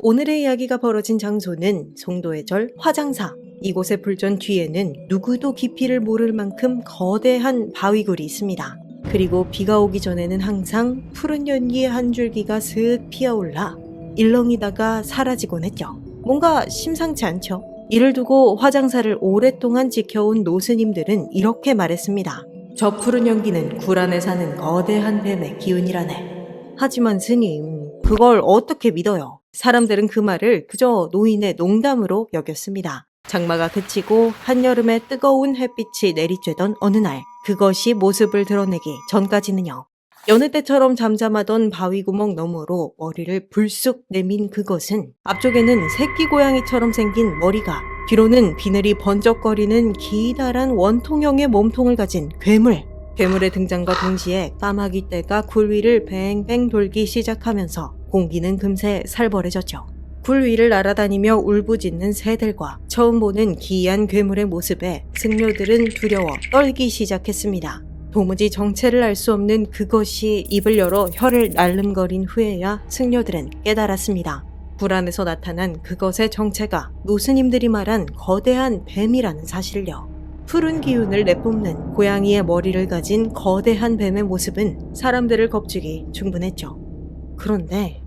오늘의 이야기가 벌어진 장소는 송도의 절 화장사. 이곳의 불전 뒤에는 누구도 깊이를 모를 만큼 거대한 바위굴이 있습니다. 그리고 비가 오기 전에는 항상 푸른 연기의 한 줄기가 슥 피어올라 일렁이다가 사라지곤 했죠. 뭔가 심상치 않죠? 이를 두고 화장사를 오랫동안 지켜온 노스님들은 이렇게 말했습니다. 저 푸른 연기는 굴 안에 사는 거대한 뱀의 기운이라네. 하지만 스님, 그걸 어떻게 믿어요? 사람들은 그 말을 그저 노인의 농담으로 여겼습니다. 장마가 그치고 한여름에 뜨거운 햇빛이 내리쬐던 어느 날, 그것이 모습을 드러내기 전까지는요. 여느 때처럼 잠잠하던 바위구멍 너머로 머리를 불쑥 내민 그것은 앞쪽에는 새끼 고양이처럼 생긴 머리가, 뒤로는 비늘이 번쩍거리는 기다란 원통형의 몸통을 가진 괴물. 괴물의 등장과 동시에 까마귀 떼가 굴 위를 뱅뱅 돌기 시작하면서 공기는 금세 살벌해졌죠. 굴 위를 날아다니며 울부짖는 새들과 처음 보는 기이한 괴물의 모습에 승려들은 두려워 떨기 시작했습니다. 도무지 정체를 알 수 없는 그것이 입을 열어 혀를 날름거린 후에야 승려들은 깨달았습니다. 굴 안에서 나타난 그것의 정체가 노스님들이 말한 거대한 뱀이라는 사실을요. 푸른 기운을 내뿜는 고양이의 머리를 가진 거대한 뱀의 모습은 사람들을 겁주기 충분했죠. 그런데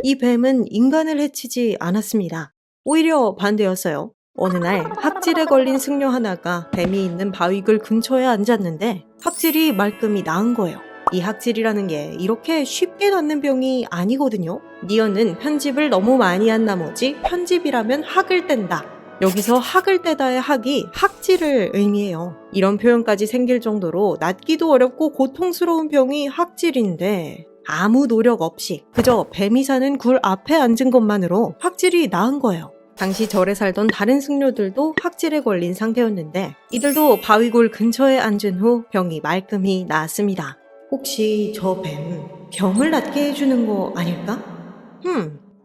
이 뱀은 인간을 해치지 않았습니다. 오히려 반대였어요. 어느 날 학질에 걸린 승려 하나가 뱀이 있는 바위굴 근처에 앉았는데 학질이 말끔히 나은 거예요. 이 학질이라는 게 이렇게 쉽게 낫는 병이 아니거든요. 니언은 편집을 너무 많이 한 나머지 편집이라면 학을 뗀다. 여기서 학을 떼다의 학이 학질을 의미해요. 이런 표현까지 생길 정도로 낫기도 어렵고 고통스러운 병이 학질인데 아무 노력 없이 그저 뱀이 사는 굴 앞에 앉은 것만으로 학질이 나은 거예요. 당시 절에 살던 다른 승려들도 학질에 걸린 상태였는데 이들도 바위굴 근처에 앉은 후 병이 말끔히 나았습니다. 혹시 저 뱀 병을 낫게 해주는 거 아닐까?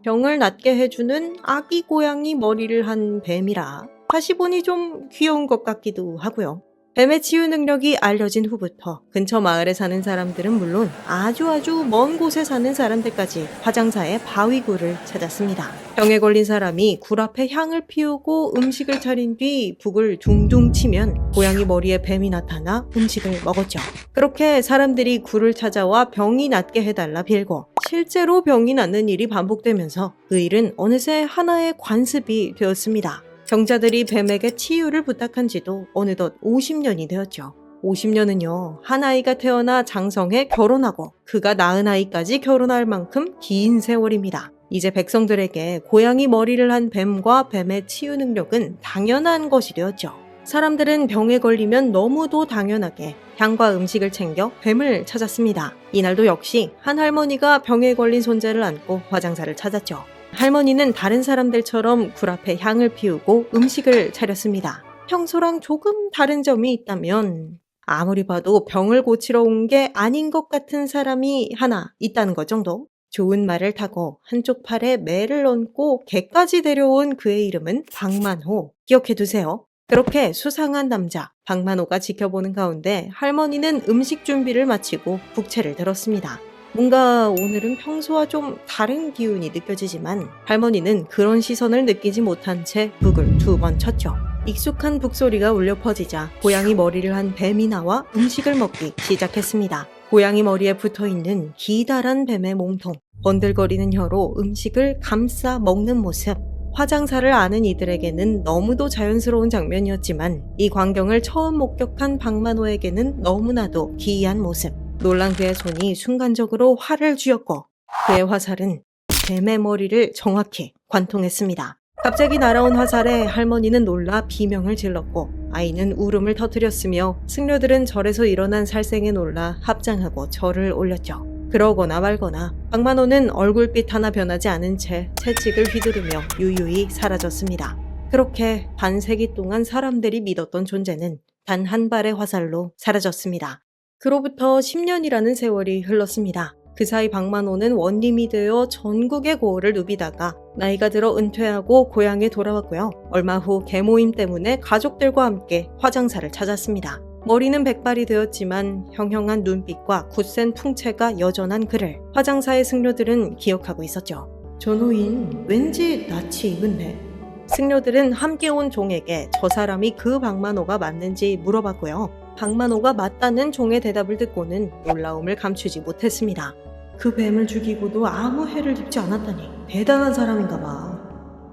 병을 낫게 해주는 아기 고양이 머리를 한 뱀이라 다시 보니 좀 귀여운 것 같기도 하고요. 뱀의 치유 능력이 알려진 후부터 근처 마을에 사는 사람들은 물론 아주 먼 곳에 사는 사람들까지 화장사의 바위굴을 찾았습니다. 병에 걸린 사람이 굴 앞에 향을 피우고 음식을 차린 뒤 북을 둥둥 치면 고양이 머리에 뱀이 나타나 음식을 먹었죠. 그렇게 사람들이 굴을 찾아와 병이 낫게 해달라 빌고 실제로 병이 낫는 일이 반복되면서 그 일은 어느새 하나의 관습이 되었습니다. 병자들이 뱀에게 치유를 부탁한 지도 어느덧 50년이 되었죠. 50년은요, 한 아이가 태어나 장성해 결혼하고 그가 낳은 아이까지 결혼할 만큼 긴 세월입니다. 이제 백성들에게 고양이 머리를 한 뱀과 뱀의 치유 능력은 당연한 것이 되었죠. 사람들은 병에 걸리면 너무도 당연하게 향과 음식을 챙겨 뱀을 찾았습니다. 이날도 역시 한 할머니가 병에 걸린 손자를 안고 화장사를 찾았죠. 할머니는 다른 사람들처럼 굴 앞에 향을 피우고 음식을 차렸습니다. 평소랑 조금 다른 점이 있다면 아무리 봐도 병을 고치러 온 게 아닌 것 같은 사람이 하나 있다는 것 정도. 좋은 말을 타고 한쪽 팔에 매를 얹고 개까지 데려온 그의 이름은 박만호. 기억해두세요. 그렇게 수상한 남자 박만호가 지켜보는 가운데 할머니는 음식 준비를 마치고 북채를 들었습니다. 뭔가 오늘은 평소와 좀 다른 기운이 느껴지지만 할머니는 그런 시선을 느끼지 못한 채 북을 2번 쳤죠. 익숙한 북소리가 울려 퍼지자 고양이 머리를 한 뱀이 나와 음식을 먹기 시작했습니다. 고양이 머리에 붙어있는 기다란 뱀의 몸통, 번들거리는 혀로 음식을 감싸 먹는 모습. 화장사를 아는 이들에게는 너무도 자연스러운 장면이었지만 이 광경을 처음 목격한 박만호에게는 너무나도 기이한 모습. 놀란 그의 손이 순간적으로 활을 쥐었고 그의 화살은 뱀의 머리를 정확히 관통했습니다. 갑자기 날아온 화살에 할머니는 놀라 비명을 질렀고 아이는 울음을 터뜨렸으며 승려들은 절에서 일어난 살생에 놀라 합장하고 절을 올렸죠. 그러거나 말거나 박만호는 얼굴빛 하나 변하지 않은 채 채찍을 휘두르며 유유히 사라졌습니다. 그렇게 반세기 동안 사람들이 믿었던 존재는 단 한 발의 화살로 사라졌습니다. 그로부터 10년이라는 세월이 흘렀습니다. 그 사이 박만호는 원림이 되어 전국의 고을을 누비다가 나이가 들어 은퇴하고 고향에 돌아왔고요. 얼마 후 계모임 때문에 가족들과 함께 화장사를 찾았습니다. 머리는 백발이 되었지만 형형한 눈빛과 굳센 풍채가 여전한 그를 화장사의 승려들은 기억하고 있었죠. 전호인 왠지 낯이 익은데. 승려들은 함께 온 종에게 저 사람이 그 박만호가 맞는지 물어봤고요. 박만호가 맞다는 종의 대답을 듣고는 놀라움을 감추지 못했습니다. 그 뱀을 죽이고도 아무 해를 입지 않았다니 대단한 사람인가 봐.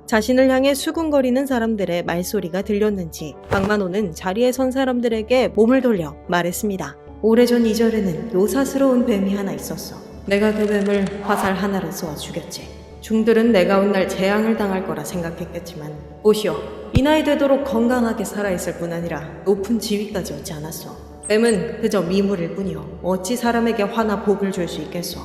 자신을 향해 수군거리는 사람들의 말소리가 들렸는지 박만호는 자리에 선 사람들에게 몸을 돌려 말했습니다. 오래전 이절에는 요사스러운 뱀이 하나 있었어. 내가 그 뱀을 화살 하나로 쏘아 죽였지. 중들은 내가 온 날 재앙을 당할 거라 생각했겠지만 보시오, 이 나이 되도록 건강하게 살아있을 뿐 아니라 높은 지위까지 얻지 않았어. 뱀은 그저 미물일 뿐이요, 어찌 사람에게 화나 복을 줄 수 있겠소.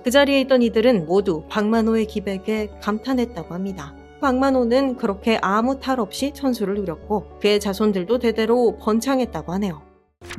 그 자리에 있던 이들은 모두 박만호의 기백에 감탄했다고 합니다. 박만호는 그렇게 아무 탈 없이 천수를 누렸고 그의 자손들도 대대로 번창했다고 하네요.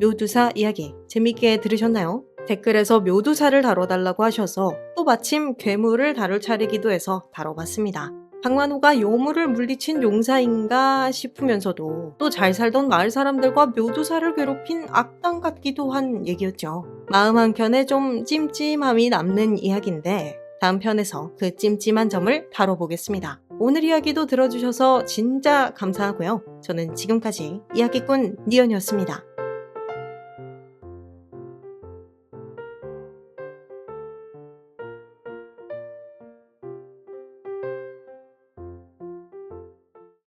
묘두사 이야기 재밌게 들으셨나요? 댓글에서 묘두사를 다뤄달라고 하셔서 또 마침 괴물을 다룰 차례기도 해서 다뤄봤습니다. 박만호가 요물을 물리친 용사인가 싶으면서도 또 잘 살던 마을 사람들과 묘두사를 괴롭힌 악당 같기도 한 얘기였죠. 마음 한켠에 좀 찜찜함이 남는 이야기인데 다음 편에서 그 찜찜한 점을 다뤄보겠습니다. 오늘 이야기도 들어주셔서 진짜 감사하고요. 저는 지금까지 이야기꾼 니언이었습니다.